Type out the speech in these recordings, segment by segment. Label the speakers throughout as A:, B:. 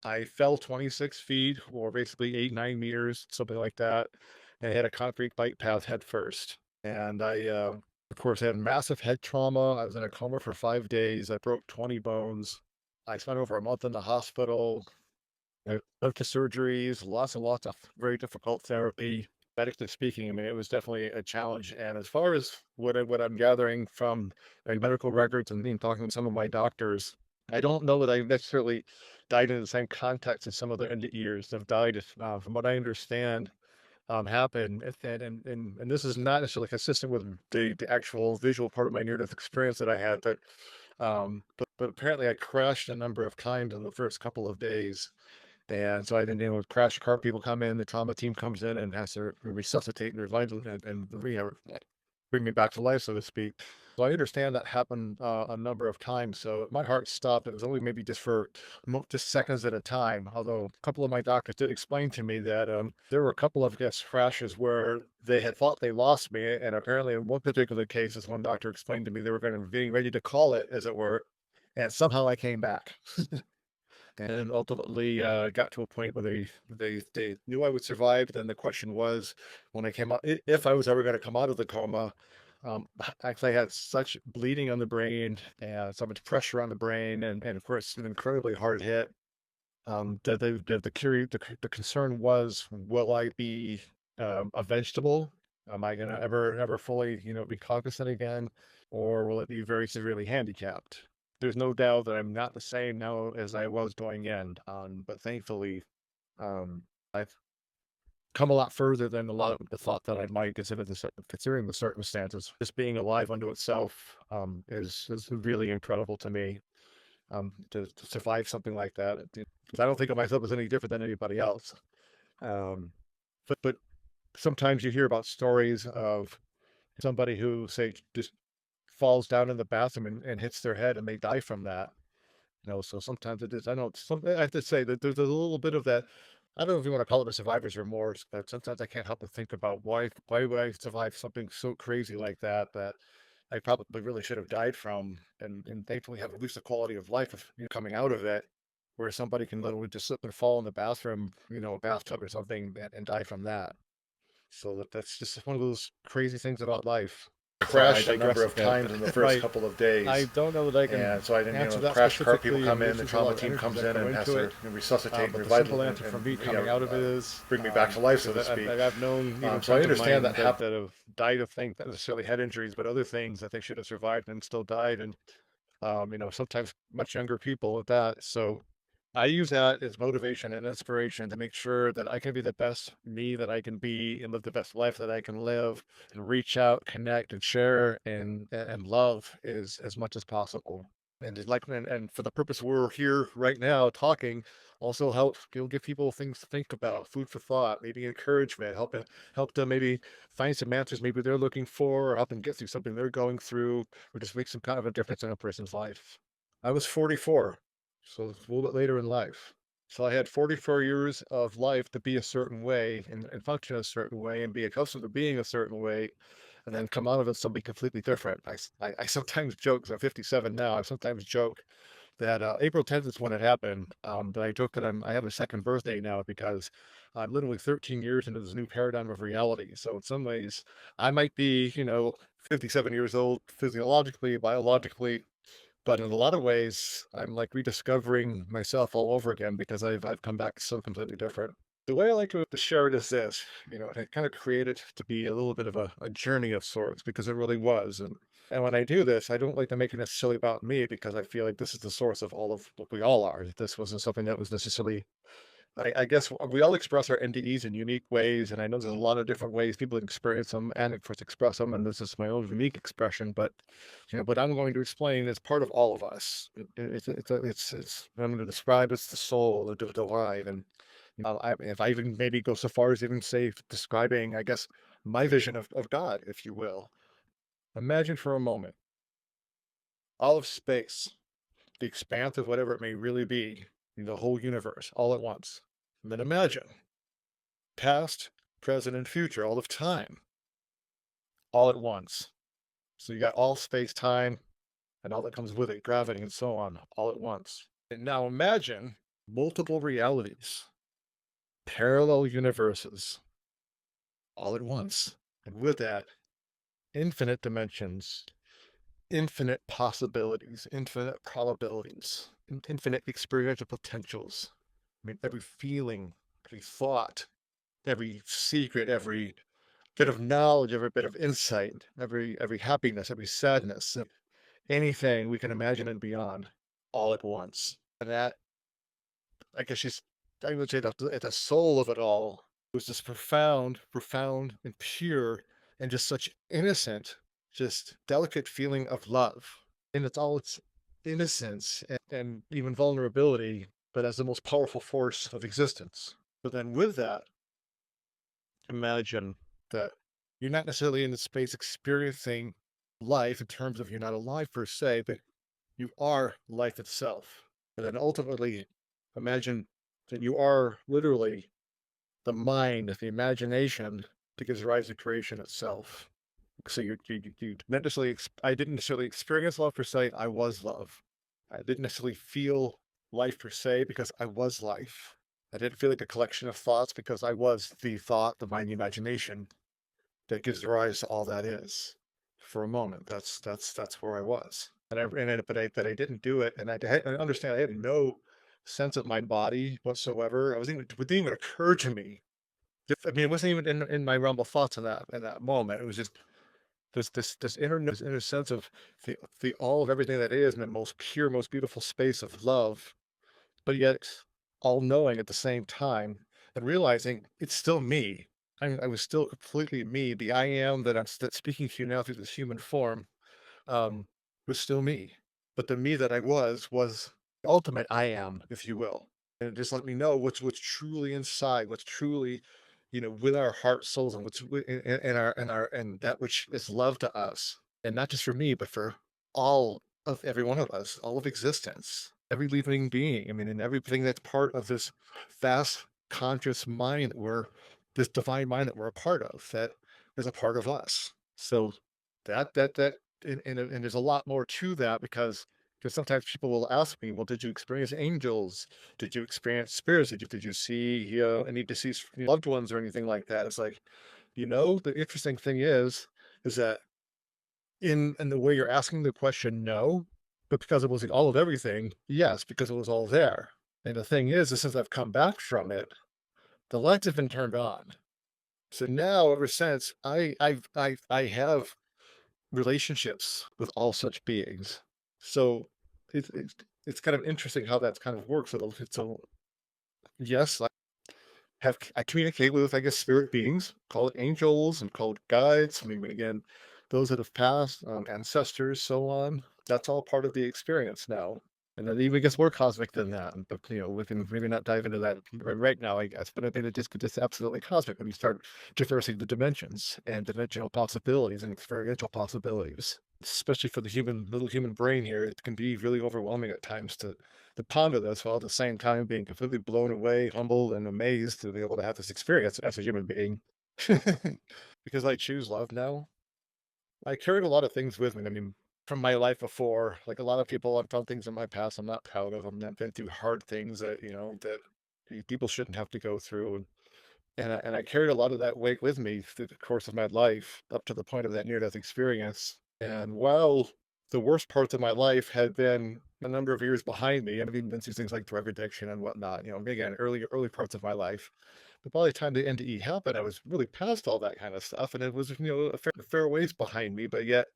A: I fell 26 feet or basically 8, 9 meters, something like that, and hit a concrete bike path head first. And of course, had massive head trauma. I was in a coma for 5 days. I broke 20 bones. I spent over a month in the hospital. I went to surgeries, lots and lots of very difficult therapy. Medically speaking, I mean, it was definitely a challenge. And as far as what I'm gathering from medical records and being talking to some of my doctors, I don't know that I necessarily died in the same context as some of the NDEs have died. From what I understand, happened, and this is not necessarily consistent with the actual visual part of my near-death experience that I had, but apparently I crashed a number of times in the first couple of days. And so I didn't, crash car people come in, the trauma team comes in and has to resuscitate and revive and bring me back to life, so to speak. So I understand that happened a number of times. So my heart stopped. It was only maybe just for just seconds at a time. Although a couple of my doctors did explain to me that there were a couple of guest crashes where they had thought they lost me, and apparently in one particular case, as one doctor explained to me, they were going to be ready to call it, as it were, and somehow I came back. And ultimately got to a point where they knew I would survive. Then the question was, when I came out, if I was ever going to come out of the coma. Actually, I had such bleeding on the brain and so much pressure on the brain, and of course, an incredibly hard hit. The concern was, will I be a vegetable? Am I going to ever fully, be cognizant again, or will it be very severely handicapped? There's no doubt that I'm not the same now as I was going in, but thankfully, um, I've come a lot further than a lot of the thought that I might, considering the circumstances. Just being alive unto itself is really incredible to me. To survive something like that, 'cause I don't think of myself as any different than anybody else. Um, but sometimes you hear about stories of somebody who, say, just falls down in the bathroom and hits their head and they die from that. So sometimes it is. I have to say that there's a little bit of that. I don't know if you want to call it a survivor's remorse, but sometimes I can't help but think about why would I survive something so crazy like that I probably really should have died from, and thankfully have at least a quality of life of, coming out of it, where somebody can literally just slip and fall in the bathroom, a bathtub or something, and die from that. So that's just one of those crazy things about life. So I
B: Crashed a number
A: digress a
B: of
A: bit.
B: times in the first
A: Right.
B: couple of
A: I
B: days.
A: don't know that I can
B: And so I didn't,
A: answer that
B: crash car people
A: specifically. I
B: come
A: mean,
B: in,
A: there's
B: the
A: just a
B: trauma
A: lot of
B: team
A: energies
B: comes
A: that
B: in
A: go
B: and has
A: into
B: to
A: it.
B: resuscitate and
A: But the
B: revive
A: simple
B: them
A: answer from me coming out of it is,
B: bring me back to life, so to
A: because
B: speak.
A: I've known even
B: So I
A: friends of
B: understand
A: mine
B: that
A: that have died of things, not necessarily head injuries, but other things that they should have survived and still died. And sometimes much younger people at that. So I use that as motivation and inspiration to make sure that I can be the best me that I can be and live the best life that I can live, and reach out, connect, and share and love is as much as possible. And for the purpose we're here right now talking, also help give people things to think about, food for thought, maybe encouragement, help them maybe find some answers maybe they're looking for, or help them get through something they're going through, or just make some kind of a difference in a person's life. I was 44, so it's a little bit later in life. So I had 44 years of life to be a certain way and function a certain way and be accustomed to being a certain way, and then come out of it something completely different. I sometimes joke, 'cause I'm 57 now, I sometimes joke that April 10th is when it happened. But I joke that I have a second birthday now because I'm literally 13 years into this new paradigm of reality. So in some ways, I might be, 57 years old physiologically, biologically, but in a lot of ways, I'm like rediscovering myself all over again because I've come back so completely different. The way I like to share it is this, I kind of create it to be a little bit of a journey of sorts because it really was. And when I do this, I don't like to make it necessarily about me because I feel like this is the source of all of what we all are. This wasn't something that was necessarily, I guess we all express our NDEs in unique ways. And I know there's a lot of different ways people experience them and of course express them. And this is my own unique expression, but what I'm going to explain is part of all of us. It's I'm going to describe it's the soul, the divine, and if I even maybe go so far as even say describing, I guess, my vision of God, if you will. Imagine for a moment all of space, the expanse of whatever it may really be, the whole universe, all at once. And then imagine past, present, and future, all of time, all at once. So you got all space, time, and all that comes with it, gravity, and so on, all at once. And now imagine multiple realities, parallel universes, all at once. And with that, infinite dimensions, infinite possibilities, infinite probabilities, infinite experiential potentials. I mean, every feeling, every thought, every secret, every bit of knowledge, every bit of insight, every happiness, every sadness, anything we can imagine and beyond, all at once. And that, I guess, she's, I would say, at the soul of it all was this profound, and pure, and just such innocent, just delicate feeling of love. And it's all its innocence and even vulnerability, but as the most powerful force of existence. But then with that, imagine that you're not necessarily in the space experiencing life in terms of you're not alive per se, but you are life itself. And then ultimately, imagine that you are literally the mind, the imagination that gives rise to creation itself. So you not necessarily, I didn't necessarily experience love per se, I was love. I didn't necessarily feel life per se because I was life. I didn't feel like a collection of thoughts because I was the thought, the mind, the imagination that gives rise to all that is. For a moment, that's where I was. But I didn't do it, and I understand I had no sense of my body whatsoever. It didn't even occur to me. I mean, it wasn't even in my realm of thoughts in that moment. It was just this inner sense of the all of everything that is in the most pure, most beautiful space of love, but yet all knowing at the same time and realizing it's still me. I was still completely me. The I am that's speaking to you now through this human form um, was still me. But the me that I was ultimate I am, if you will. And it just let me know what's truly inside, what's truly, with our heart, souls, and what's and that which is love to us, and not just for me, but for all of every one of us, all of existence, every living being. I mean, and everything that's part of this vast conscious mind this divine mind that we're a part of, that is a part of us. So that and there's a lot more to that because sometimes people will ask me, well, did you experience angels? Did you experience spirits? Did you see any deceased loved ones or anything like that? It's like, the interesting thing is that in the way you're asking the question, no, but because it was all of everything, yes, because it was all there. And the thing is since I've come back from it, the lights have been turned on. So now, ever since, I have relationships with all such beings. So it's kind of interesting how that's kind of works. So yes, I communicate with, I guess, spirit beings, call it angels and call it guides. I mean, again, those that have passed, ancestors, so on. That's all part of the experience now. And it even gets more cosmic than that. But we can maybe not dive into that right now, I guess. But I think it's absolutely cosmic when you start traversing the dimensions and dimensional possibilities and experiential possibilities. Especially for the little human brain here, it can be really overwhelming at times to ponder this while at the same time being completely blown away, humbled, and amazed to be able to have this experience as a human being. Because I choose love now. I carried a lot of things with me. I mean, from my life before, like a lot of people, I've done things in my past I'm not proud of. I've been through hard things that people shouldn't have to go through. And I carried a lot of that weight with me through the course of my life up to the point of that near-death experience. And while the worst parts of my life had been a number of years behind me, I've even been through things like drug addiction and whatnot, again, early parts of my life. But by the time the NDE happened, I was really past all that kind of stuff, and it was, a fair ways behind me, but yet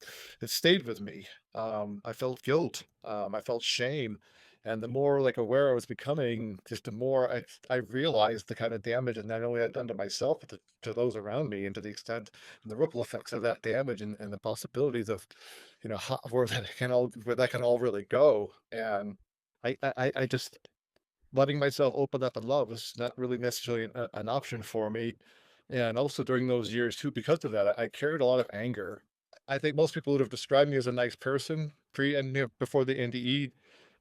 A: it stayed with me. I felt guilt. I felt shame. And the more like aware I was becoming, just the more I realized the kind of damage that not only I'd done to myself, but to those around me, and to the extent and the ripple effects of that damage, and the possibilities of, where that can all really go. And I just letting myself open up and love was not really necessarily an option for me. And also during those years too, because of that, I carried a lot of anger. I think most people would have described me as a nice person pre and before the NDE,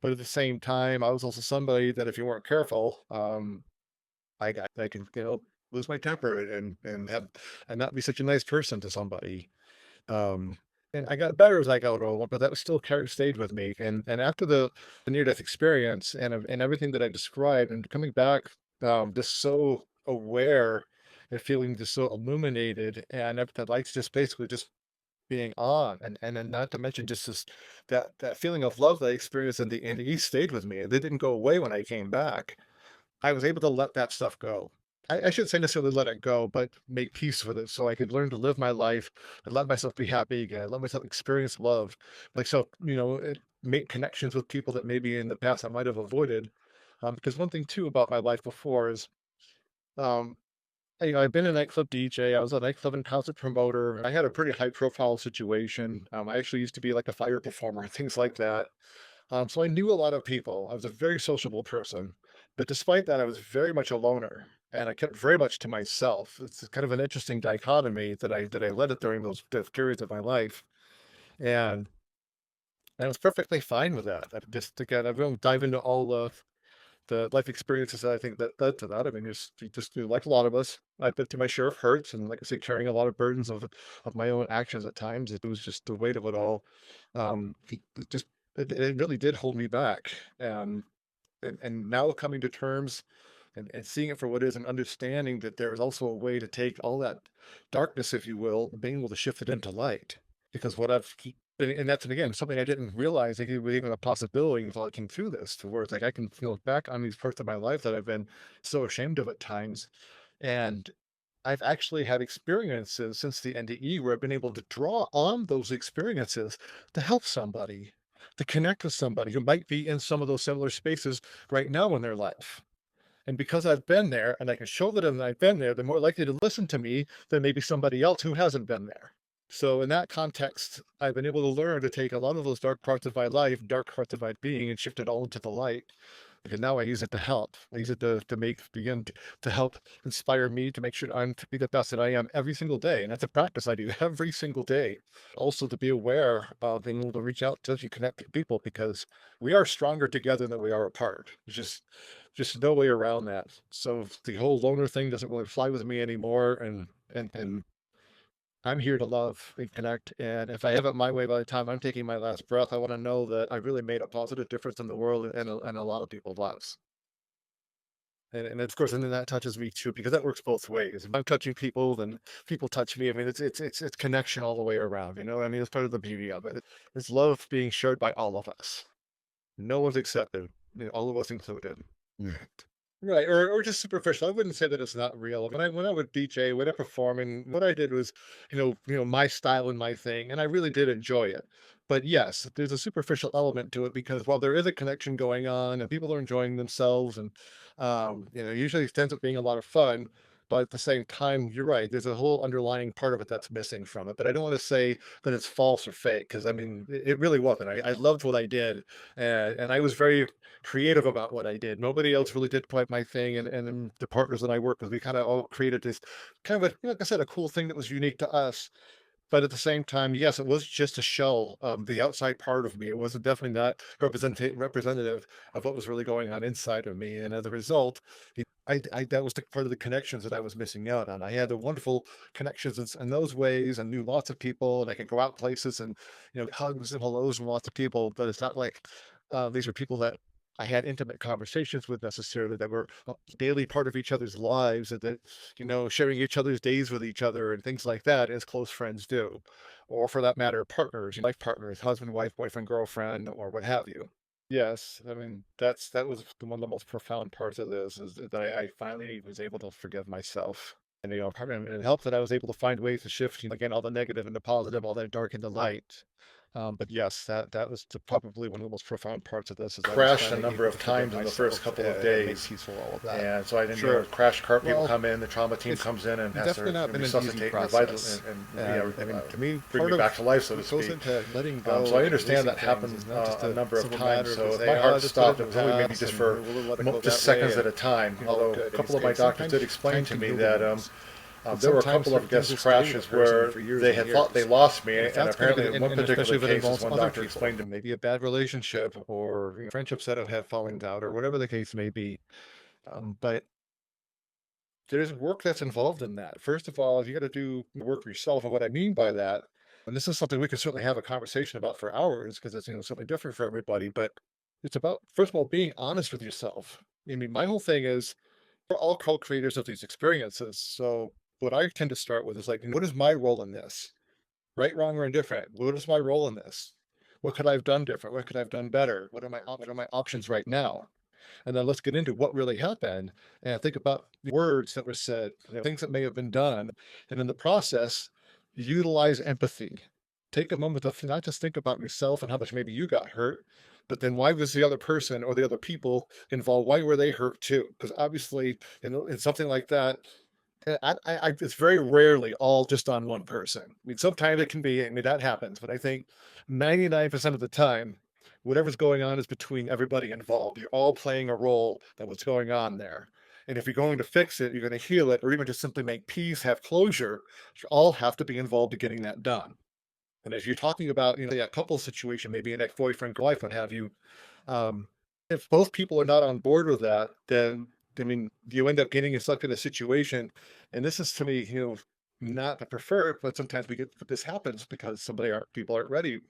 A: but at the same time, I was also somebody that if you weren't careful, I can lose my temper and not be such a nice person to somebody. Um, And I got better as I got older, but that was still stayed with me. And after the near death experience and everything that I described, and coming back, just so aware and feeling just so illuminated, and the lights just basically just being on, and then not to mention just this that feeling of love that I experienced in the NDEs stayed with me. They didn't go away when I came back. I was able to let that stuff go. I shouldn't say necessarily let it go, but make peace with it so I could learn to live my life and let myself be happy again, let myself experience love. Like, so, make connections with people that maybe in the past I might have avoided. Because one thing too about my life before is, um, I've been a nightclub DJ. I was a nightclub and concert promoter. I had a pretty high profile situation. I actually used to be like a fire performer, things like that. So I knew a lot of people. I was a very sociable person, but despite that, I was very much a loner, and I kept very much to myself. It's kind of an interesting dichotomy that I led it during those periods of my life, and I was perfectly fine with that. I just again, I won't dive into all the life experiences that I think that led to that. I mean, like a lot of us, I've been through my share of hurts, and like I say, carrying a lot of burdens of my own actions at times. It was just the weight of it all. It just it really did hold me back. And now coming to terms and seeing it for what it is and understanding that there is also a way to take all that darkness, if you will, and being able to shift it into light. Because what I've keep and that's and again something I didn't realize like, it was even a possibility until I came through this, to where it's like I can feel back on these parts of my life that I've been so ashamed of at times. And I've actually had experiences since the NDE where I've been able to draw on those experiences to help somebody, to connect with somebody who might be in some of those similar spaces right now in their life. And because I've been there and I can show them that I've been there, they're more likely to listen to me than maybe somebody else who hasn't been there. So in that context, I've been able to learn to take a lot of those dark parts of my life, dark parts of my being, and shift it all into the light. Because now I use it to help. I use it to help inspire me to make sure I'm to be the best that I am every single day. And that's a practice I do every single day. Also to be aware of being able to reach out to you connect to people because we are stronger together than we are apart. It's just no way around that. So the whole loner thing doesn't really fly with me anymore. And I'm here to love and connect. And if I have it my way by the time I'm taking my last breath, I want to know that I really made a positive difference in the world and a lot of people's lives. And of course, and then that touches me too, because that works both ways. If I'm touching people, then people touch me. I mean, it's connection all the way around. I mean, it's part of the beauty of it. It's love being shared by all of us. No one's accepted, all of us included. Right, or just superficial. I wouldn't say that it's not real. When I would DJ, when I performing, what I did was, my style and my thing, and I really did enjoy it. But yes, there's a superficial element to it because while there is a connection going on and people are enjoying themselves, and usually it ends up being a lot of fun. But at the same time, you're right. There's a whole underlying part of it that's missing from it. But I don't want to say that it's false or fake because I mean, it really wasn't. I loved what I did, and I was very creative about what I did. Nobody else really did quite my thing, and then the partners that I worked with, we kind of all created this kind of a, like I said, a cool thing that was unique to us. But at the same time, yes, it was just a shell of the outside part of me. It wasn't definitely not representative of what was really going on inside of me. And as a result, I that was the part of the connections that I was missing out on. I had the wonderful connections in those ways and knew lots of people, and I could go out places and hugs and hellos from lots of people. But it's not like these are people that I had intimate conversations with necessarily that were a daily part of each other's lives and that, sharing each other's days with each other and things like that as close friends do. Or for that matter, partners, life partners, husband, wife, boyfriend, girlfriend, or what have you. Yes, I mean that was one of the most profound parts of this is that I finally was able to forgive myself. And part of it helped that I was able to find ways to shift, again, all the negative into positive, all that dark into light. But yes, that was probably one of the most profound parts of this is I was
B: Crashed a
A: finally
B: number
A: able
B: of
A: to forgive
B: times in the first
A: myself
B: couple of
A: and make
B: days.
A: peace with all of that.
B: And so I didn't,
A: Sure.
B: crash cart people
A: Well,
B: come in, the trauma team
A: it's
B: comes in and has to
A: definitely not been an easy
B: resuscitate and revital
A: process.
B: and
A: I mean, to me,
B: bring me
A: part
B: back
A: of
B: to life, so to
A: what goes
B: speak.
A: into letting
B: So I
A: go and
B: understand
A: releasing
B: that
A: things
B: happened
A: is not just
B: a
A: a
B: number of
A: simple
B: times.
A: matter of to
B: So if
A: say,
B: my
A: oh,
B: heart
A: just put it in
B: stopped,
A: the
B: it was only maybe
A: past
B: just
A: and
B: for
A: we'll let it go
B: just
A: that way
B: seconds at
A: and
B: a time.
A: all
B: Although a
A: good.
B: couple of my
A: And
B: doctors
A: sometimes
B: did explain
A: time
B: to
A: can
B: me
A: heal the
B: that
A: wounds. But
B: there were a
A: sometimes
B: couple
A: certain
B: of
A: things
B: guest
A: will stay with a
B: crashes
A: person
B: where
A: for years
B: they
A: and
B: had thought they
A: years.
B: lost me,
A: And if
B: and
A: that's going to
B: apparently
A: be,
B: in one
A: and
B: particular
A: especially if it
B: case, as
A: involves
B: one
A: other
B: doctor
A: people,
B: explained to
A: maybe a bad relationship or friendships that have had falling out or whatever the case may be. But there's work that's involved in that. First of all, you got to do work yourself. And what I mean by that And this is something we could certainly have a conversation about for hours because it's, something different for everybody. But it's about, first of all, being honest with yourself. I mean, my whole thing is we're all co-creators of these experiences. So what I tend to start with is like, what is my role in this? Right, wrong, or indifferent? What is my role in this? What could I have done different? What could I have done better? What are my options right now? And then let's get into what really happened and think about the words that were said, things that may have been done. And in the process, utilize empathy. Take a moment to not just think about yourself and how much maybe you got hurt, but then why was the other person or the other people involved? Why were they hurt too? Because obviously, in something like that, it's very rarely all just on one person. I mean, sometimes it can be, I mean, that happens, but I think 99% of the time, whatever's going on is between everybody involved. You're all playing a role that what's going on there. And if you're going to fix it, you're going to heal it, or even just simply make peace, have closure, you all have to be involved in getting that done. And as you're talking about, a couple situation, maybe an ex-boyfriend, wife, what have you, um, if both people are not on board with that, then I mean, you end up getting yourself in a situation, and this is to me, not the preferred, but sometimes this happens because people aren't ready.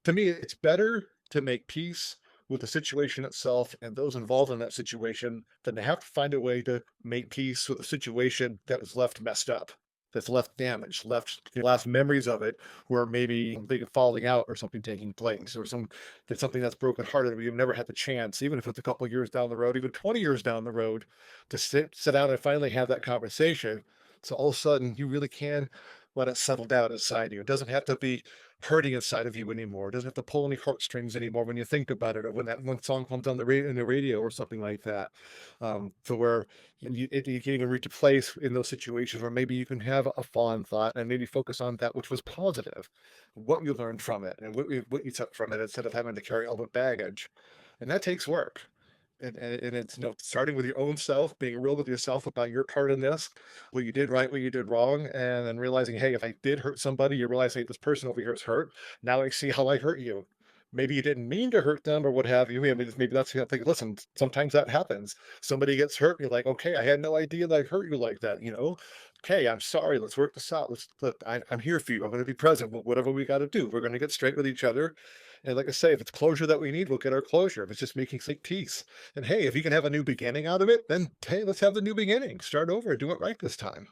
A: To me, it's better to make peace with the situation itself and those involved in that situation than to have to find a way to make peace with a situation that was left messed up, that's left damaged, left the last memories of it, where maybe something falling out or something taking place, or something that's brokenhearted. You've never had the chance, even if it's a couple of years down the road, even 20 years down the road, to sit down and finally have that conversation. So all of a sudden, you really can let it settle down inside you. It doesn't have to be hurting inside of you anymore. It doesn't have to pull any heartstrings anymore when you think about it, or when that one song comes on in the radio or something like that. To where you can even reach a place in those situations where maybe you can have a fond thought and maybe focus on that which was positive, what you learned from it, and what you took from it, instead of having to carry all the baggage. And that takes work. And it's, starting with your own self, being real with yourself about your part in this, what you did right, what you did wrong, and then realizing, hey, if I did hurt somebody, you realize, hey, this person over here is hurt. Now I see how I hurt you. Maybe you didn't mean to hurt them or what have you. I mean, maybe that's the thing. Listen, sometimes that happens. Somebody gets hurt. You're like, okay, I had no idea that I hurt you like that. Okay, I'm sorry. Let's work this out. I'm here for you. I'm going to be present. Whatever we got to do, we're going to get straight with each other. And like I say, if it's closure that we need, we'll get our closure. If it's just making peace, and hey, if you can have a new beginning out of it, then hey, let's have the new beginning. Start over, do it right this time.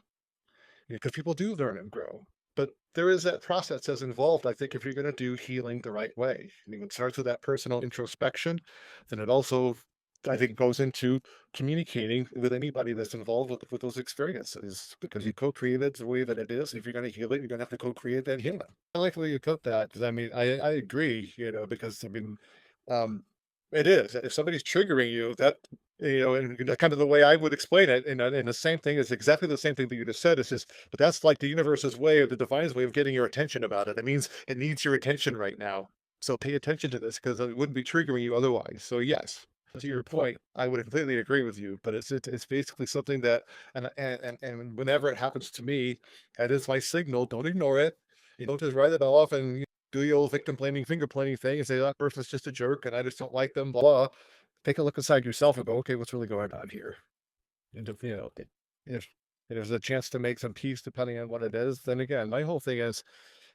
A: Because people do learn and grow. But there is that process that's involved, I think, if you're going to do healing the right way. And it starts with that personal introspection, then it also, I think, goes into communicating with anybody that's involved with those experiences, because you co-created the way that it is. If you're going to heal it, you're going to have to co-create that healing. I like the way you put that, because I mean, I agree, because I mean, um, it is. If somebody's triggering you, that, and kind of the way I would explain it, and the same thing is exactly the same thing that you just said. It's just, but that's like the universe's way, or the divine's way of getting your attention about it. It means it needs your attention right now. So pay attention to this, because it wouldn't be triggering you otherwise. So yes, to your point, I would completely agree with you. But it's basically something that, and whenever it happens to me, that is my signal. Don't ignore it. You don't just write it off and do the old victim blaming, finger pointing thing and say that person's just a jerk and I just don't like them, blah, blah. Take a look inside yourself and go, okay, what's really going on here? And if there's a chance to make some peace depending on what it is, then again, my whole thing is,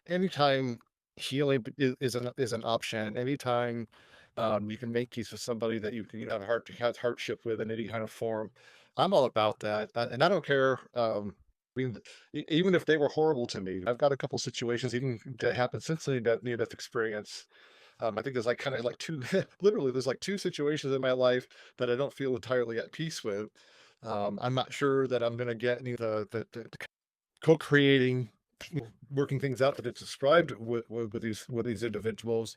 A: anytime healing is an option, anytime you can make peace with somebody that you can have hardship with in any kind of form, I'm all about that. And I don't care. I mean, even if they were horrible to me, I've got a couple situations even that happened since the near-death experience. I think there's like kind of like two, literally, there's like two situations in my life that I don't feel entirely at peace with. I'm not sure that I'm going to get any of the co-creating, working things out that it's described with these individuals.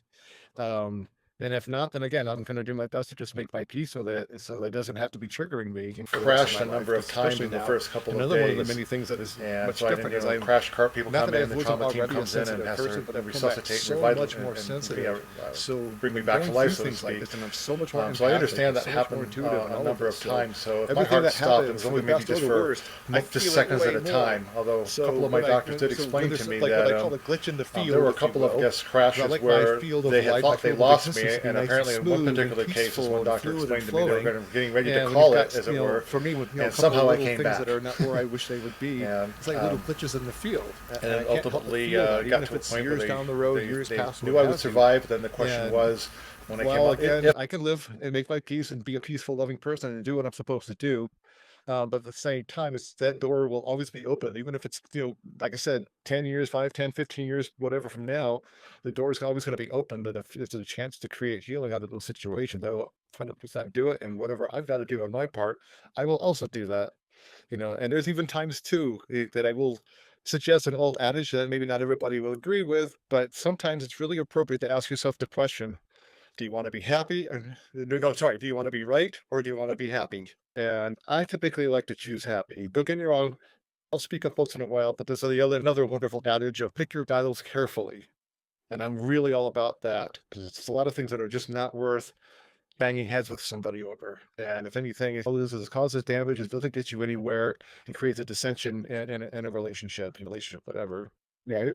A: Um, and if not, then again, I'm going to do my best to just make my peace with it, so it doesn't have to be triggering me for the rest
B: Crashed
A: of
B: a
A: my
B: number
A: life,
B: of times
A: especially
B: in the
A: now.
B: first couple of
A: Another one of the
B: days.
A: many things that is
B: And
A: much
B: so I
A: different
B: didn't,
A: is I
B: crash cart people
A: not
B: come
A: that
B: in,
A: I've
B: the
A: wasn't
B: trauma team
A: already a
B: comes in and
A: sensitive
B: has
A: person, but
B: to
A: I've come back
B: resuscitate,
A: so
B: revive,
A: much more
B: and
A: sensitive. So
B: bring me back to
A: going
B: life,
A: through
B: so to
A: things like
B: speak.
A: this, and I'm so much more
B: So I
A: empathic,
B: understand that
A: so much more
B: happened
A: intuitive in
B: a
A: all
B: number
A: this.
B: of
A: So
B: times. So if my
A: everything
B: heart
A: that
B: stopped, it
A: happens,
B: was
A: from
B: only
A: the
B: maybe
A: best or
B: just
A: the
B: for
A: worst, I
B: just
A: feel it
B: seconds at
A: way
B: a
A: more.
B: time. Although a
A: So
B: couple of my doctors did explain to me
A: like what I call
B: that
A: a glitch in the field,
B: there were a
A: if you
B: couple of
A: will.
B: guest
A: I
B: crashes
A: like my
B: where
A: field of
B: they had
A: light, my
B: thought they
A: field of
B: lost me, needs to be
A: and
B: nice and
A: apparently in one
B: smooth and
A: particular case, as
B: peaceful
A: one
B: and
A: doctor
B: fluid and
A: explained to me, they were
B: flowing.
A: getting ready to
B: And when you've
A: call
B: got,
A: it, as
B: you
A: it
B: know,
A: were,
B: for me, with,
A: and
B: a couple of
A: somehow I
B: little
A: came
B: things that
A: back.
B: are not where I wish they would be,
A: And
B: it's like little glitches in the field, and I
A: and
B: can't help but
A: ultimately
B: feel that, even
A: got
B: if
A: to a
B: it's
A: point where
B: years down the road, years
A: they
B: past, what
A: knew I would
B: have you.
A: survive. Then the question
B: And
A: was, when I came
B: while
A: out,
B: again, I can live and make my peace and be a peaceful, loving person and do what I'm supposed to do, but at the same time, it's that door will always be open, even if it's, like I said, 10 years, 5, 10, 15 years, whatever from now, the door is always going to be open. But if there's a chance to create healing out of those situations, I will 100% do it. And whatever I've got to do on my part, I will also do that. And there's even times too that I will suggest an old adage that maybe not everybody will agree with, but sometimes it's really appropriate to ask yourself the question: do you want to be happy? No, sorry. Do you want to be right or do you want to be happy? And I typically like to choose happy. Don't get me wrong. I'll speak up once in a while, but there's another wonderful adage of pick your battles carefully. And I'm really all about that because it's a lot of things that are just not worth banging heads with somebody over. And if anything, all this is causes damage, it doesn't get you anywhere and creates a dissension in a relationship, whatever. Yeah,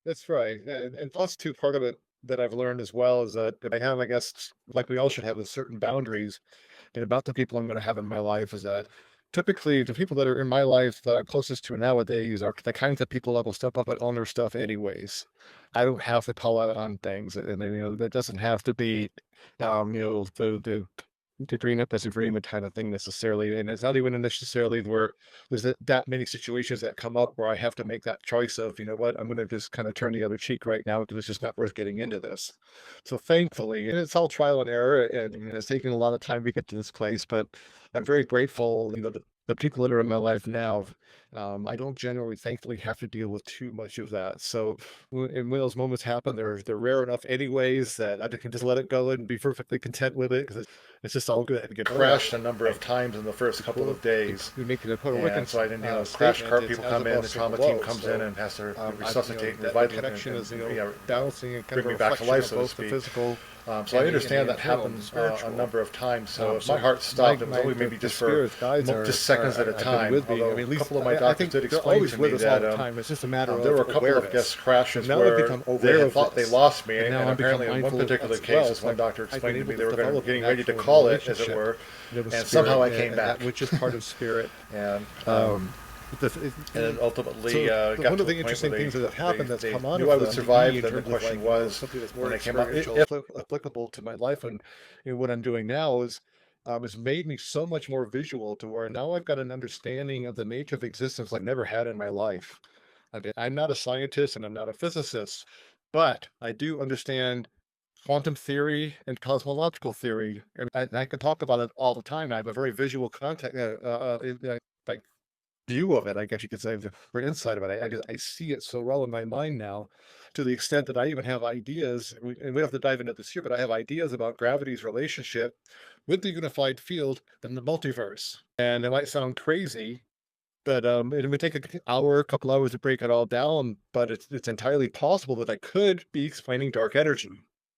B: that's right. And plus, too, part of it that I've learned as well is that I have, I guess, like we all should have, with certain boundaries and about the people I'm going to have in my life, is that typically the people that are in my life that I'm closest to nowadays are the kinds of people that will step up and own their stuff anyways. I don't have to call out on things, and that doesn't have to be, the agreement disagreement kind of thing necessarily, and it's not even necessarily where there's that many situations that come up where I have to make that choice of, you know what, I'm going to just kind of turn the other cheek right now because it's just not worth getting into this. So thankfully, and it's all trial and error, and it's taken a lot of time to get to this place, but I'm very grateful, the people that are in my life now. I don't generally, thankfully, have to deal with too much of that. So when those moments happen, they're rare enough anyways that I can just let it go and be perfectly content with it because it's just all good.
A: crashed a number of times in the first
B: To
A: couple
B: quote,
A: of days.
B: to make it a Puerto Rican
A: And so I didn't, crash
B: statement,
A: cart
B: it's
A: people
B: as
A: come in, the
B: above, so
A: trauma team
B: below.
A: comes in
B: So
A: and has to
B: I,
A: resuscitate and
B: that
A: revive them
B: connection is,
A: and
B: balancing and kind of
A: bring
B: a
A: me back to
B: reflection
A: life,
B: of
A: so to
B: both the
A: speak.
B: physical
A: So I
B: and
A: understand
B: the
A: that
B: internal and
A: happened a
B: spiritual.
A: number of times. So if my
B: So
A: heart stopped, it was only maybe
B: the
A: just for
B: spirits, guides
A: just seconds at a
B: have been
A: time.
B: with me. I
A: Although
B: mean,
A: a
B: at least
A: couple of my
B: I
A: doctors
B: think
A: did
B: they're
A: explain
B: always
A: to
B: with
A: me
B: us all
A: that
B: the time. It's just a matter
A: there
B: of
A: were a couple of
B: awareness.
A: guest
B: So
A: crashes
B: now I've
A: where
B: become
A: they
B: aware
A: had
B: of
A: thought they
B: this,
A: lost me,
B: and now
A: and
B: I'm become
A: apparently in one
B: mindful
A: particular
B: as well.
A: case, as
B: It's
A: one
B: like
A: doctor
B: I've been
A: explained to
B: able
A: me,
B: to
A: they were
B: develop a
A: getting ready to
B: natural
A: call it, as it
B: relationship,
A: were,
B: with
A: and
B: spirit,
A: somehow I came
B: and that
A: back.
B: which is part of spirit.
A: And
B: Um, the,
A: and then ultimately
B: so
A: got
B: one of
A: to a
B: the
A: point where
B: interesting things that have happened that's
A: they
B: come out
A: knew
B: of
A: I
B: the
A: would survive.
B: NDE in
A: Then the
B: terms of,
A: question
B: like,
A: was,
B: something that's
A: when
B: more
A: I came out,
B: experiential,
A: if
B: applicable to my life, and what I'm doing now is, it's made me so much more visual to where now I've got an understanding of the nature of existence I've never had in my life. I mean, I'm not a scientist and I'm not a physicist, but I do understand quantum theory and cosmological theory, and I can talk about it all the time. I have a very visual contact, like view of it, I guess you could say, or insight of it. I see it so well in my mind now, to the extent that I even have ideas, and we don't have to dive into this here, but I have ideas about gravity's relationship with the unified field and the multiverse. And it might sound crazy, but it would take an hour, a couple hours to break it all down, but it's entirely possible that I could be explaining dark energy.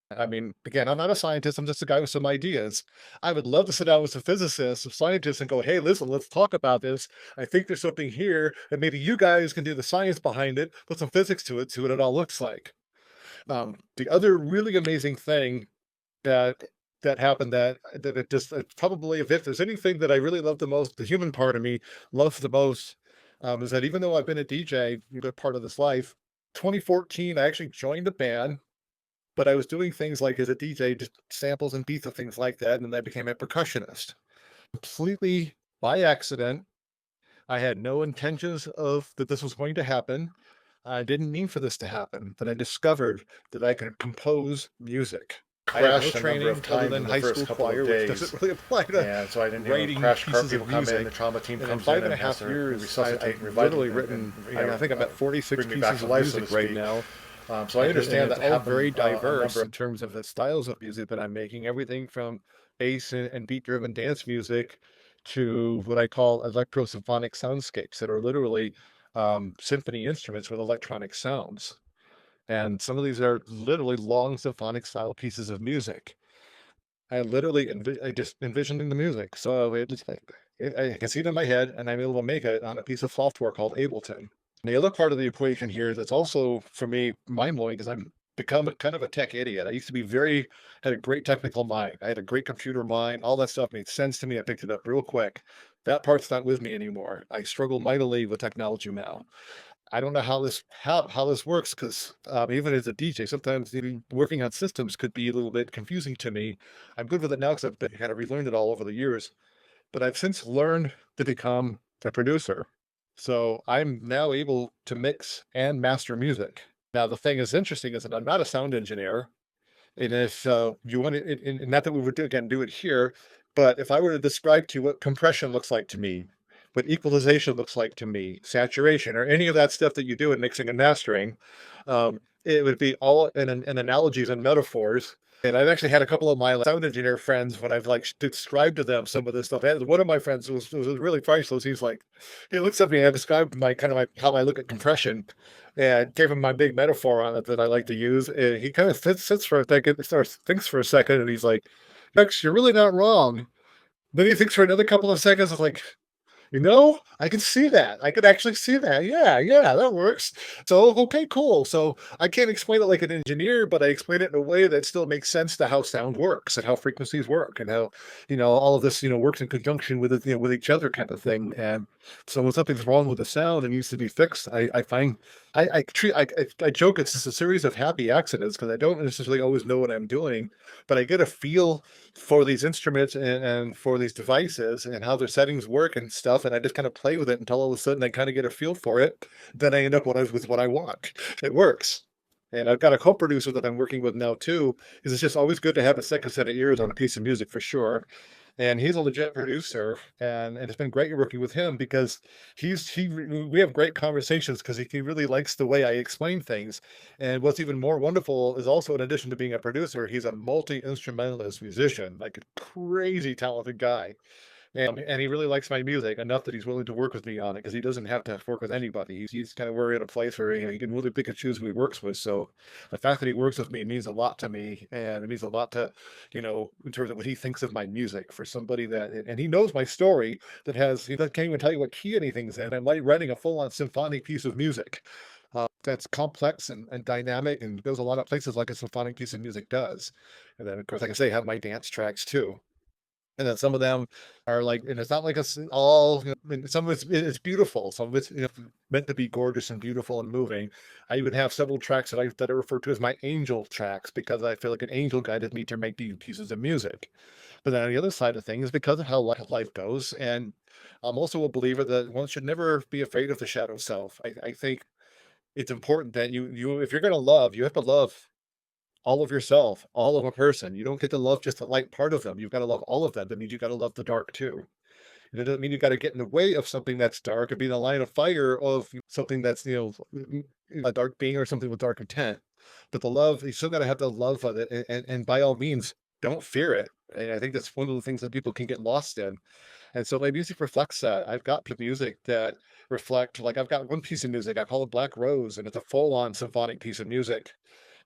B: I mean, again, I'm not a scientist. I'm just a guy with some ideas. I would love to sit down with some physicists, some scientists, and go, "Hey, listen, let's talk about this. I think there's something here, and maybe you guys can do the science behind it, put some physics to it, see what it all looks like." The other really amazing thing that happened, that it just probably, if there's anything that I really love the most, the human part of me loves the most, is that even though I've been a DJ a good part of this life, 2014 I actually joined a band, but I was doing things like as a DJ, just samples and beats and things like that, and then I became a percussionist completely by accident. I had no intentions of that this was going to happen. I didn't mean for this to happen, but I discovered that I could compose music. I have no
A: crashed a number of
B: training other
A: times
B: than
A: in the
B: high
A: first
B: school
A: couple of
B: choir, which doesn't
A: days.
B: really apply to
A: And so I didn't,
B: writing
A: crash cart
B: pieces
A: people
B: of
A: come in, the
B: music.
A: trauma team
B: And in
A: comes in
B: five and a
A: and has
B: half
A: to
B: years,
A: resuscitate and
B: I've
A: revive them
B: literally written, I think I'm at 46
A: bring me back
B: pieces
A: to
B: of
A: life, so to
B: music right
A: speak.
B: now.
A: So I
B: And
A: understand
B: it's
A: that
B: all very
A: happened a
B: diverse
A: number
B: in terms of the styles of music that I'm making, everything from bass and beat-driven dance music to what I call electro-symphonic soundscapes that are literally, symphony instruments with electronic sounds. And some of these are literally long symphonic style pieces of music. I just envisioning the music. So I can see it in my head, and I'm able to make it on a piece of software called Ableton. And the other part of the equation here that's also, for me, mind blowing is become a kind of a tech idiot. I used to be very had a great technical mind. I had a great computer mind. All that stuff made sense to me. I picked it up real quick. That part's not with me anymore. I struggle mightily with technology now. I don't know how this works because even as a DJ, sometimes even working on systems could be a little bit confusing to me. I'm good with it now because I've kind of relearned it all over the years. But I've since learned to become a producer. So I'm now able to mix and master music. Now, the thing is interesting is that I'm not a sound engineer. And if you want to, and not that we would again do it here, but if I were to describe to you what compression looks like to me, what equalization looks like to me, saturation, or any of that stuff that you do in mixing and mastering, it would be all in analogies and metaphors. And I've actually had a couple of my sound engineer friends when I've like described to them some of this stuff. And one of my friends was really priceless. He's like, he looks at me and I described my kind of how I look at compression and gave him my big metaphor on it that I like to use. And he kind of sits for a second, starts thinks for a second, and he's like, "Rex, you're really not wrong." Then he thinks for another couple of seconds. I'm like, I can see that. I could actually see that. Yeah, yeah, that works. So, okay, cool. So I can't explain it like an engineer, but I explain it in a way that still makes sense to how sound works and how frequencies work and how, all of this, works in conjunction with it, with each other kind of thing. And so when something's wrong with the sound and needs to be fixed, I find I joke it's just a series of happy accidents because I don't necessarily always know what I'm doing, but I get a feel for these instruments and for these devices and how their settings work and stuff. And I just kind of play with it until all of a sudden I kind of get a feel for it. Then I end up with what I want. It works. And I've got a co-producer that I'm working with now too, because it's just always good to have a second set of ears on a piece of music for sure. And he's a legit producer, and it's been great working with him because we have great conversations because he really likes the way I explain things. And what's even more wonderful is also in addition to being a producer, he's a multi-instrumentalist musician, like a crazy talented guy. And he really likes my music enough that he's willing to work with me on it because he doesn't have to work with anybody. He's kind of we're in a place where he can really pick and choose who he works with. So the fact that he works with me means a lot to me, and it means a lot to, in terms of what he thinks of my music for somebody and he knows my story he can't even tell you what key anything's in. I'm like writing a full-on symphonic piece of music. That's complex and dynamic and goes a lot of places like a symphonic piece of music does. And then, of course, like I say, I have my dance tracks too. And then some of them are like, and it's not like it's all, I mean, some of it's beautiful. Some of it's meant to be gorgeous and beautiful and moving. I even have several tracks that I refer to as my angel tracks because I feel like an angel guided me to make these pieces of music. But then on the other side of things, because of how life goes, and I'm also a believer that one should never be afraid of the shadow self. I think it's important that if you're going to love, you have to love all of yourself, all of a person. You don't get to love just the light part of them. You've got to love all of them. That means you got to love the dark too. And it doesn't mean you got to get in the way of something that's dark or be in the line of fire of something that's, a dark being or something with dark intent. But the love, you still got to have the love of it. And by all means, don't fear it. And I think that's one of the things that people can get lost in. And so my music reflects that. I've got the music that reflect, like I've got one piece of music, I call it Black Rose, and it's a full-on symphonic piece of music,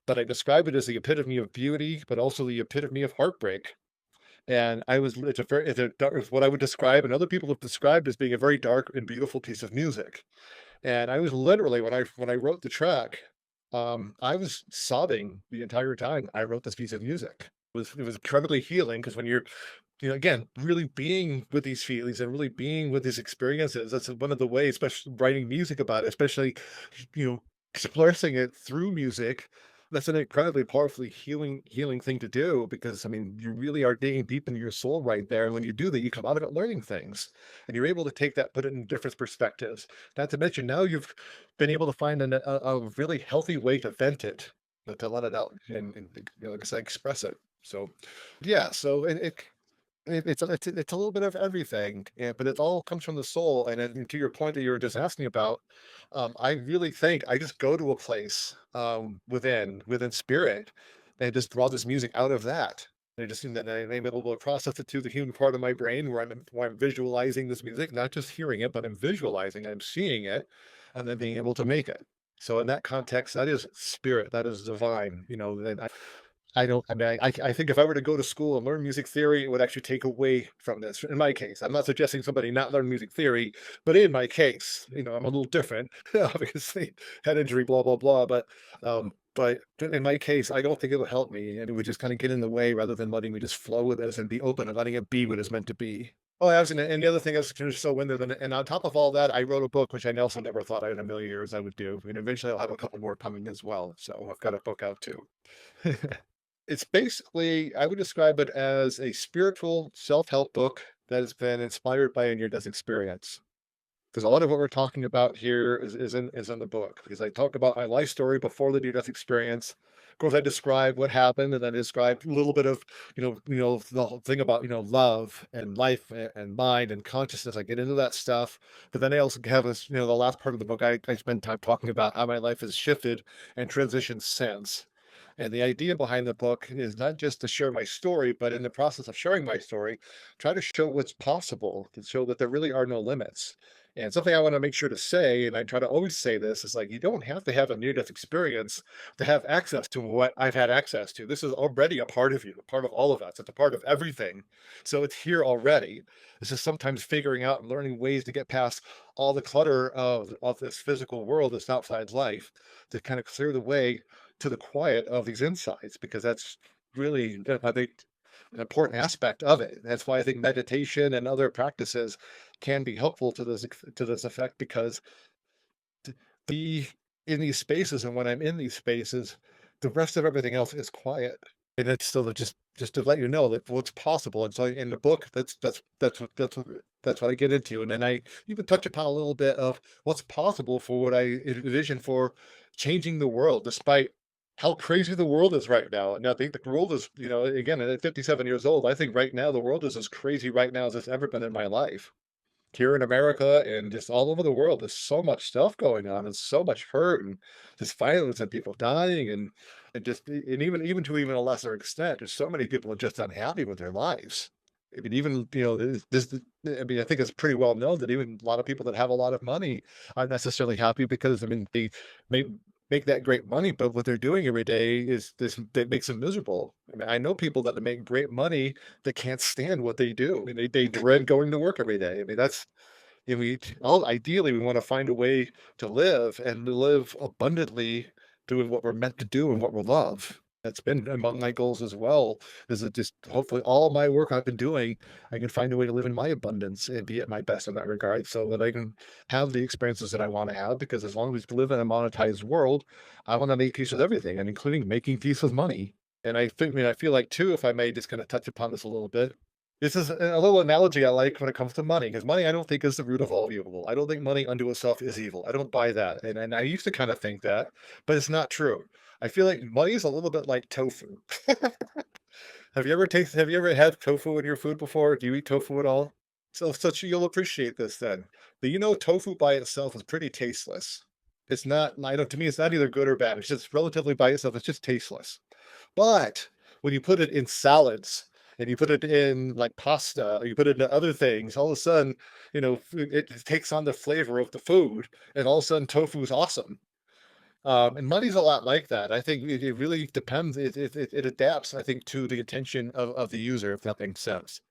B: but I describe it as the epitome of beauty, but also the epitome of heartbreak. And it's what I would describe, and other people have described as being a very dark and beautiful piece of music. And I was literally when I wrote the track, I was sobbing the entire time I wrote this piece of music. It was incredibly healing because when you're, again, really being with these feelings and really being with these experiences, that's one of the ways, especially writing music about it, especially, you know, expressing it through music. That's an incredibly powerfully healing thing to do because I mean you really are digging deep into your soul right there. And when you do that, you come out of it learning things. And you're able to take that, put it in different perspectives. Not to mention now you've been able to find a really healthy way to vent it, to let it out and like I said, express it. So yeah, so it's a little bit of everything, but it all comes from the soul. And then to your point that you were just asking about, I really think I just go to a place within spirit and just draw this music out of that. And I just and then I'm able to process it to the human part of my brain where I'm visualizing this music, not just hearing it, but I'm visualizing, I'm seeing it, and then being able to make it. So in that context, that is spirit, that is divine, and I don't I mean, I think if I were to go to school and learn music theory, it would actually take away from this. In my case, I'm not suggesting somebody not learn music theory, but in my case, I'm a little different, obviously, head injury, blah, blah, blah. But But in my case, I don't think it would help me, and it would just kinda get in the way rather than letting me just flow with this and be open and letting it be what it's meant to be. Oh, and the other thing is just so when and on top of all that, I wrote a book, which I also never thought in a million years I would do, and eventually I'll have a couple more coming as well, so I've got a book out too. It's basically I would describe it as a spiritual self-help book that has been inspired by a near-death experience. Because a lot of what we're talking about here is in the book, because I talk about my life story before the near-death experience. Of course, I describe what happened, and then I describe a little bit of, the whole thing about, love and life and mind and consciousness. I get into that stuff, but then I also have this, the last part of the book, I spend time talking about how my life has shifted and transitioned since. And the idea behind the book is not just to share my story, but in the process of sharing my story, try to show what's possible, to show that there really are no limits. And something I want to make sure to say, and I try to always say this, is like you don't have to have a near death experience to have access to what I've had access to. This is already a part of you, a part of all of us. It's a part of everything. So it's here already. It's just sometimes figuring out and learning ways to get past all the clutter of this physical world, this outside life, to kind of clear the way to the quiet of these insights, because that's really, I think, an important aspect of it. That's why I think meditation and other practices can be helpful to this effect, because to be in these spaces, and when I'm in these spaces, the rest of everything else is quiet. And it's still just to let you know that what's possible. And so in the book, that's what I get into. And then I even touch upon a little bit of what's possible for what I envision for changing the world, despite how crazy the world is right now. And I think the world is, again, at 57 years old, I think right now the world is as crazy right now as it's ever been in my life here in America and just all over the world. There's so much stuff going on and so much hurt and just violence and people dying and just and even to even a lesser extent, there's so many people are just unhappy with their lives. I mean, even I mean, I think it's pretty well known that even a lot of people that have a lot of money aren't necessarily happy because I mean they make make that great money, but what they're doing every day is this that makes them miserable. I mean, I know people that make great money that can't stand what they do. I mean, they dread going to work every day. I mean, that's all ideally we want to find a way to live and to live abundantly doing what we're meant to do and what we love. That's been among my goals as well. Is it just hopefully all my work I've been doing, I can find a way to live in my abundance and be at my best in that regard so that I can have the experiences that I want to have. Because as long as we live in a monetized world, I want to make peace with everything, and including making peace with money. And I feel like too, if I may just kind of touch upon this a little bit, this is a little analogy I like when it comes to money, because money I don't think is the root of all evil. I don't think money unto itself is evil. I don't buy that. And I used to kind of think that, but it's not true. I feel like money is a little bit like tofu. Have you ever had tofu in your food before? Do you eat tofu at all? So you'll appreciate this then. But tofu by itself is pretty tasteless. It's not, I don't, to me, it's not either good or bad. It's just relatively by itself, it's just tasteless. But when you put it in salads and you put it in like pasta or you put it in other things, all of a sudden, it takes on the flavor of the food, and all of a sudden tofu is awesome. And money's a lot like that. I think it really depends. It adapts, I think, to the attention of the user, if that makes sense.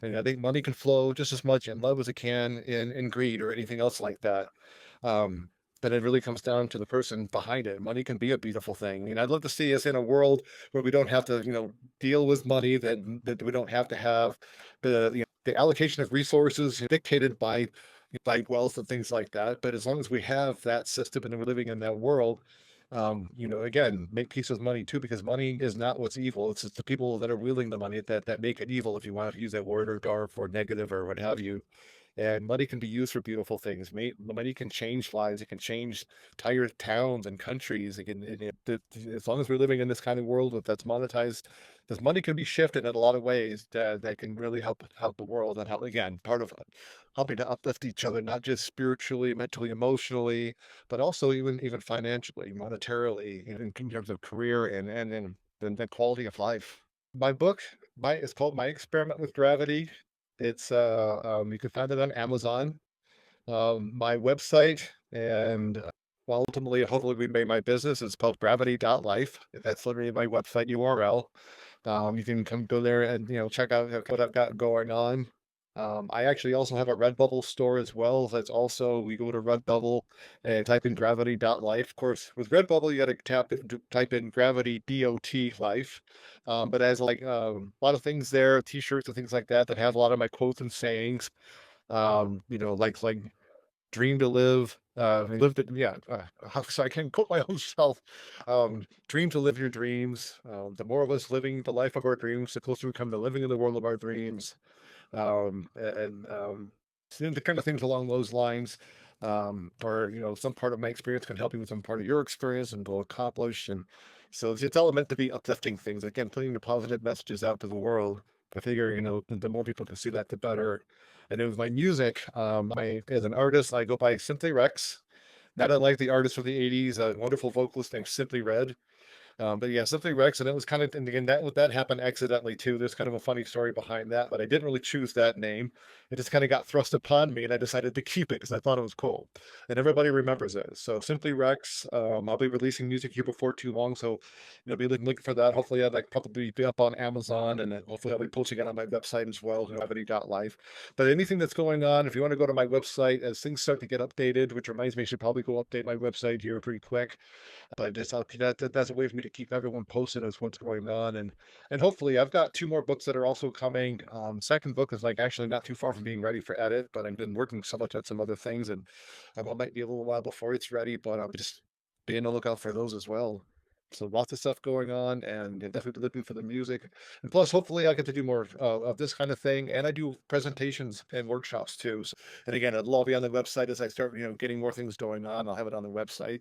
B: And I think money can flow just as much in love as it can in greed or anything else like that. Um, but it really comes down to the person behind it. Money can be a beautiful thing. And I'd love to see us in a world where we don't have to, deal with money, that we don't have to have the allocation of resources dictated by wealth and things like that. But as long as we have that system and we're living in that world, again, make peace with money too, because money is not what's evil. It's just the people that are wielding the money that make it evil, if you want to use that word or dark or negative or what have you. And money can be used for beautiful things. Money can change lives. It can change entire towns and countries. As long as we're living in this kind of world that's monetized, this money can be shifted in a lot of ways that can really help the world and help, again, part of helping to uplift each other, not just spiritually, mentally, emotionally, but also even financially, monetarily, in terms of career and the quality of life. My book, it's called My Experiment with Gravity. You can find it on Amazon. My website and well, ultimately, hopefully, we made my business. It's called gravity.life. That's literally my website URL. You can come go there and check out what I've got going on. I actually also have a Redbubble store as well. That's also we go to Redbubble and type in gravity.life. Of course, with Redbubble, you got to type in gravity dot life. But as like a lot of things there, t-shirts and things like that that have a lot of my quotes and sayings. Like dream to live. Lived it, yeah. So I can quote my own self. Dream to live your dreams. The more of us living the life of our dreams, the closer we come to living in the world of our dreams. So the kind of things along those lines, or some part of my experience can help you with some part of your experience and will accomplish. And so it's all meant to be uplifting things. Again, putting the positive messages out to the world. I figure, the more people can see that, the better. And then with my music, as an artist, I go by Simply Rex. Not unlike the artist from the 80s, a wonderful vocalist named Simply Red. But yeah, something Rex, and it was kind of, and again, that happened accidentally too. There's kind of a funny story behind that, but I didn't really choose that name. It just kind of got thrust upon me, and I decided to keep it because I thought it was cool, and everybody remembers it. So Simply Rex, I'll be releasing music here before too long, so be looking for that. Hopefully, I'd like probably be up on Amazon, and then hopefully I'll be posting it on my website as well, gravity.life. But anything that's going on, if you want to go to my website as things start to get updated, which reminds me, I should probably go update my website here pretty quick. But just that's a way for me to keep everyone posted as what's going on, and hopefully I've got two more books that are also coming. Second book is like actually not too far from being ready for edit, but I've been working so much on some other things, and it might be a little while before it's ready. But I'll just be on the lookout for those as well. So lots of stuff going on, and definitely looking for the music. And plus, hopefully, I get to do more of this kind of thing. And I do presentations and workshops too. So, and again, it'll all be on the website as I start, getting more things going on. I'll have it on the website.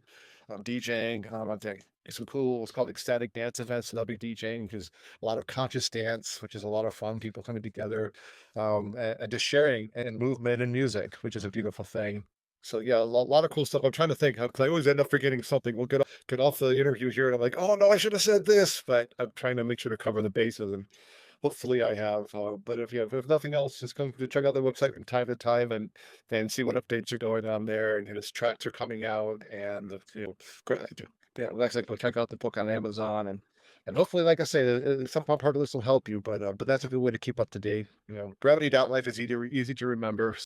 B: I'm DJing. I'm doing some cool, it's called ecstatic dance events that I'll be DJing because a lot of conscious dance, which is a lot of fun. People coming together, and just sharing and movement and music, which is a beautiful thing. So yeah, lot of cool stuff. I'm trying to think because I always end up forgetting something. We'll get off the interview here, and I'm like, oh no, I should have said this, but I'm trying to make sure to cover the bases, and hopefully I have. But if nothing else, just come to check out the website from time to time and see what updates are going on there, and his tracks are coming out, and yeah, like I said, go check out the book on Amazon, and hopefully, like I say, some part of this will help you. But that's a good way to keep up to date. Gravity Life is easy to remember.